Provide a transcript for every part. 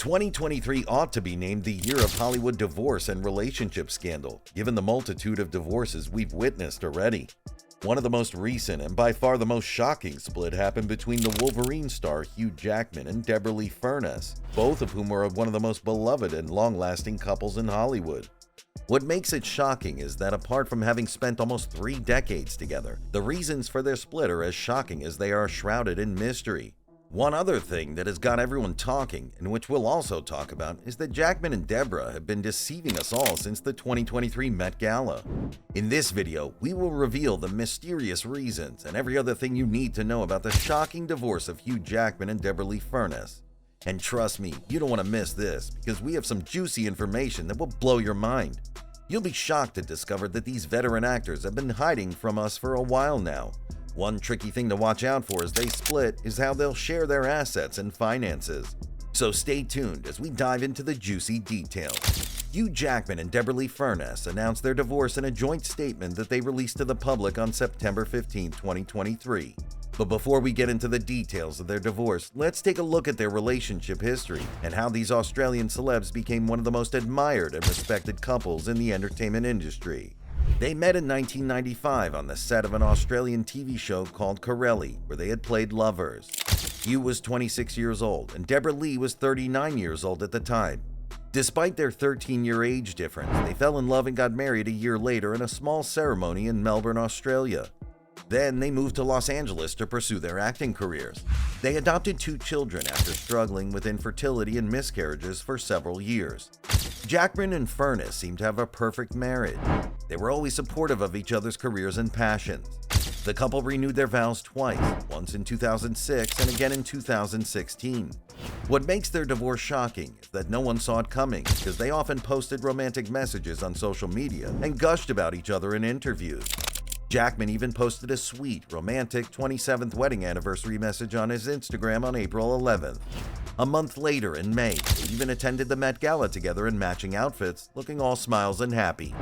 2023 ought to be named the year of Hollywood divorce and relationship scandal, given the multitude of divorces we've witnessed already. One of the most recent and by far the most shocking split happened between the Wolverine star Hugh Jackman and Deborra-Lee Furness, both of whom were one of the most beloved and long-lasting couples in Hollywood. What makes it shocking is that apart from having spent almost 3 decades together, the reasons for their split are as shocking as they are shrouded in mystery. One other thing that has got everyone talking, and which we'll also talk about, is that Jackman and Deborra have been deceiving us all since the 2023 Met Gala. In this video, we will reveal the mysterious reasons and every other thing you need to know about the shocking divorce of Hugh Jackman and Deborra-Lee Furness. And trust me, you don't want to miss this, because we have some juicy information that will blow your mind. You'll be shocked to discover that these veteran actors have been hiding from us for a while now. One tricky thing to watch out for as they split is how they'll share their assets and finances. So stay tuned as we dive into the juicy details. Hugh Jackman and Deborra-Lee Furness announced their divorce in a joint statement that they released to the public on September 15, 2023. But before we get into the details of their divorce, let's take a look at their relationship history and how these Australian celebs became one of the most admired and respected couples in the entertainment industry. They met in 1995 on the set of an Australian TV show called Corelli, where they had played lovers. Hugh was 26 years old, and Deborra-Lee was 39 years old at the time. Despite their 13-year age difference, they fell in love and got married a year later in a small ceremony in Melbourne, Australia. Then they moved to Los Angeles to pursue their acting careers. They adopted 2 children after struggling with infertility and miscarriages for several years. Jackman and Furness seemed to have a perfect marriage. They were always supportive of each other's careers and passions. The couple renewed their vows twice, once in 2006 and again in 2016. What makes their divorce shocking is that no one saw it coming, because they often posted romantic messages on social media and gushed about each other in interviews. Jackman even posted a sweet, romantic 27th wedding anniversary message on his Instagram on April 11th. A month later, in May, they even attended the Met Gala together in matching outfits, looking all smiles and happy.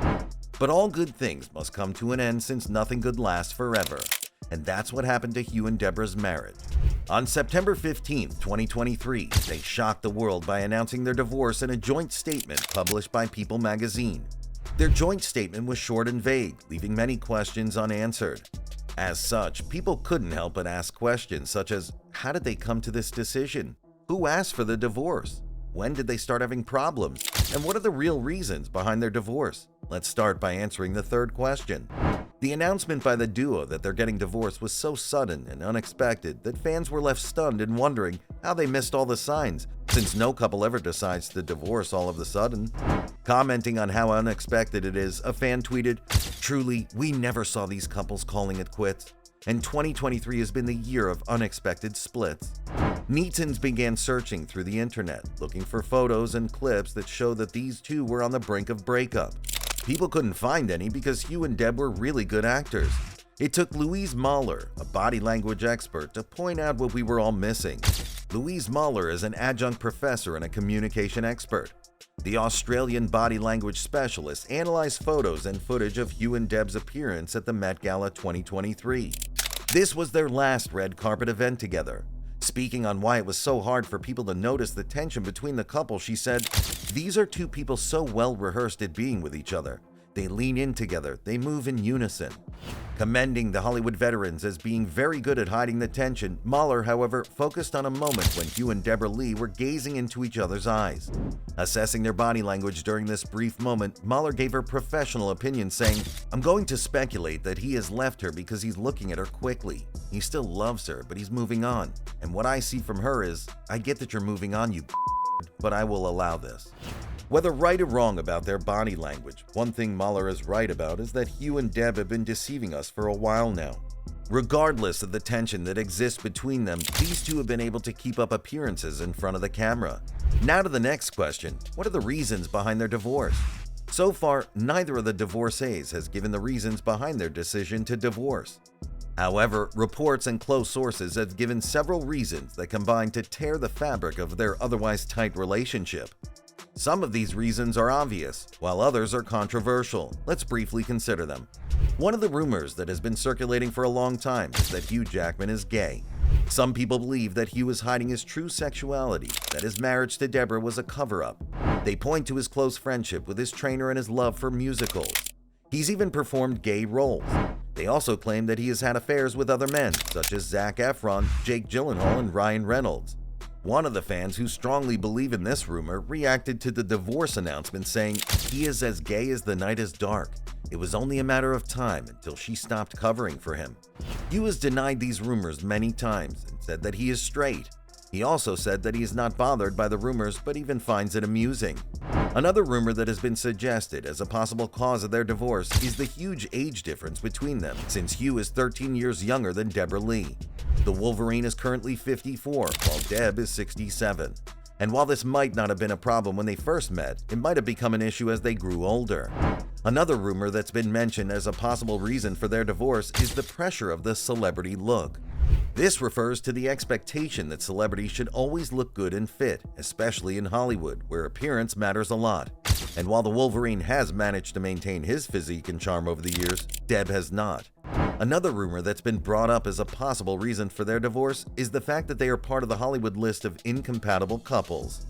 But all good things must come to an end, since nothing good lasts forever. And that's what happened to Hugh and Deborra's marriage. On September 15, 2023, they shocked the world by announcing their divorce in a joint statement published by People magazine. Their joint statement was short and vague, leaving many questions unanswered. As such, people couldn't help but ask questions such as, how did they come to this decision? Who asked for the divorce? When did they start having problems? And what are the real reasons behind their divorce? Let's start by answering the third question. The announcement by the duo that they're getting divorced was so sudden and unexpected that fans were left stunned and wondering how they missed all the signs, since no couple ever decides to divorce all of a sudden. Commenting on how unexpected it is, a fan tweeted, "Truly, we never saw these couples calling it quits, and 2023 has been the year of unexpected splits." Netizens began searching through the internet, looking for photos and clips that show that these two were on the brink of breakup. People couldn't find any because Hugh and Deb were really good actors. It took Louise Mahler, a body language expert, to point out what we were all missing. Louise Mahler is an adjunct professor and a communication expert. The Australian body language specialist analyzed photos and footage of Hugh and Deb's appearance at the Met Gala 2023. This was their last red carpet event together. Speaking on why it was so hard for people to notice the tension between the couple, she said, "These are 2 people so well rehearsed at being with each other. They lean in together, they move in unison." Commending the Hollywood veterans as being very good at hiding the tension, Mahler, however, focused on a moment when Hugh and Deborra-Lee were gazing into each other's eyes. Assessing their body language during this brief moment, Mahler gave her professional opinion, saying, "I'm going to speculate that he has left her because he's looking at her quickly. He still loves her, but he's moving on. And what I see from her is, I get that you're moving on, you but I will allow this." Whether right or wrong about their body language, one thing Mahler is right about is that Hugh and Deb have been deceiving us for a while now. Regardless of the tension that exists between them, these two have been able to keep up appearances in front of the camera. Now to the next question, what are the reasons behind their divorce? So far, neither of the divorcees has given the reasons behind their decision to divorce. However, reports and close sources have given several reasons that combine to tear the fabric of their otherwise tight relationship. Some of these reasons are obvious, while others are controversial. Let's briefly consider them. One of the rumors that has been circulating for a long time is that Hugh Jackman is gay. Some people believe that Hugh is hiding his true sexuality, that his marriage to Deborah was a cover-up. They point to his close friendship with his trainer and his love for musicals. He's even performed gay roles. They also claim that he has had affairs with other men, such as Zac Efron, Jake Gyllenhaal, and Ryan Reynolds. One of the fans who strongly believe in this rumor reacted to the divorce announcement saying, "He is as gay as the night is dark. It was only a matter of time until she stopped covering for him." Hugh has denied these rumors many times and said that he is straight. He also said that he is not bothered by the rumors but even finds it amusing. Another rumor that has been suggested as a possible cause of their divorce is the huge age difference between them, since Hugh is 13 years younger than Deboraa-Lee. The Wolverine is currently 54, while Deb is 67. And while this might not have been a problem when they first met, it might have become an issue as they grew older. Another rumor that's been mentioned as a possible reason for their divorce is the pressure of the celebrity look. This refers to the expectation that celebrities should always look good and fit, especially in Hollywood, where appearance matters a lot. And while the Wolverine has managed to maintain his physique and charm over the years, Deb has not. Another rumor that's been brought up as a possible reason for their divorce is the fact that they are part of the Hollywood list of incompatible couples.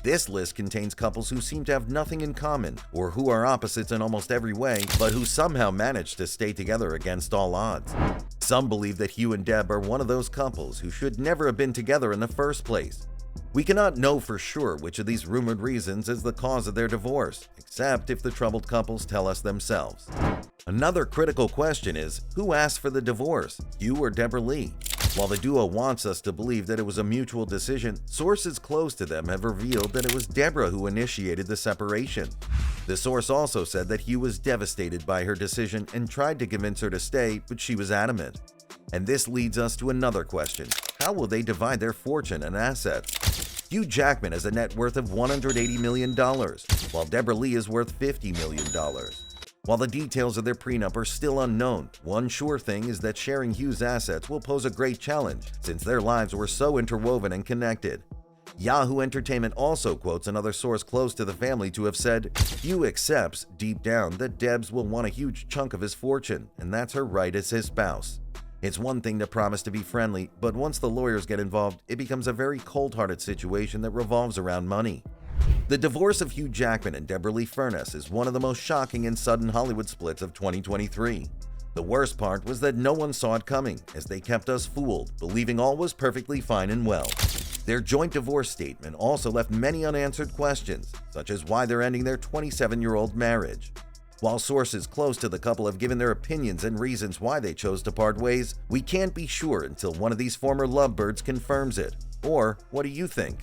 This list contains couples who seem to have nothing in common, or who are opposites in almost every way, but who somehow manage to stay together against all odds. Some believe that Hugh and Deb are one of those couples who should never have been together in the first place. We cannot know for sure which of these rumored reasons is the cause of their divorce, except if the troubled couples tell us themselves. Another critical question is, who asked for the divorce, Hugh or Deboraa-Lee? While the duo wants us to believe that it was a mutual decision, sources close to them have revealed that it was Deborah who initiated the separation. The source also said that Hugh was devastated by her decision and tried to convince her to stay, but she was adamant. And this leads us to another question. How will they divide their fortune and assets? Hugh Jackman has a net worth of $180 million, while Deboraa-Lee is worth $50 million. While the details of their prenup are still unknown, one sure thing is that sharing Hugh's assets will pose a great challenge, since their lives were so interwoven and connected. Yahoo Entertainment also quotes another source close to the family to have said, "Hugh accepts, deep down, that Debs will want a huge chunk of his fortune, and that's her right as his spouse. It's one thing to promise to be friendly, but once the lawyers get involved, it becomes a very cold-hearted situation that revolves around money." The divorce of Hugh Jackman and Deborra-Lee Furness is one of the most shocking and sudden Hollywood splits of 2023. The worst part was that no one saw it coming, as they kept us fooled, believing all was perfectly fine and well. Their joint divorce statement also left many unanswered questions, such as why they're ending their 27-year-old marriage. While sources close to the couple have given their opinions and reasons why they chose to part ways, we can't be sure until one of these former lovebirds confirms it. Or, what do you think?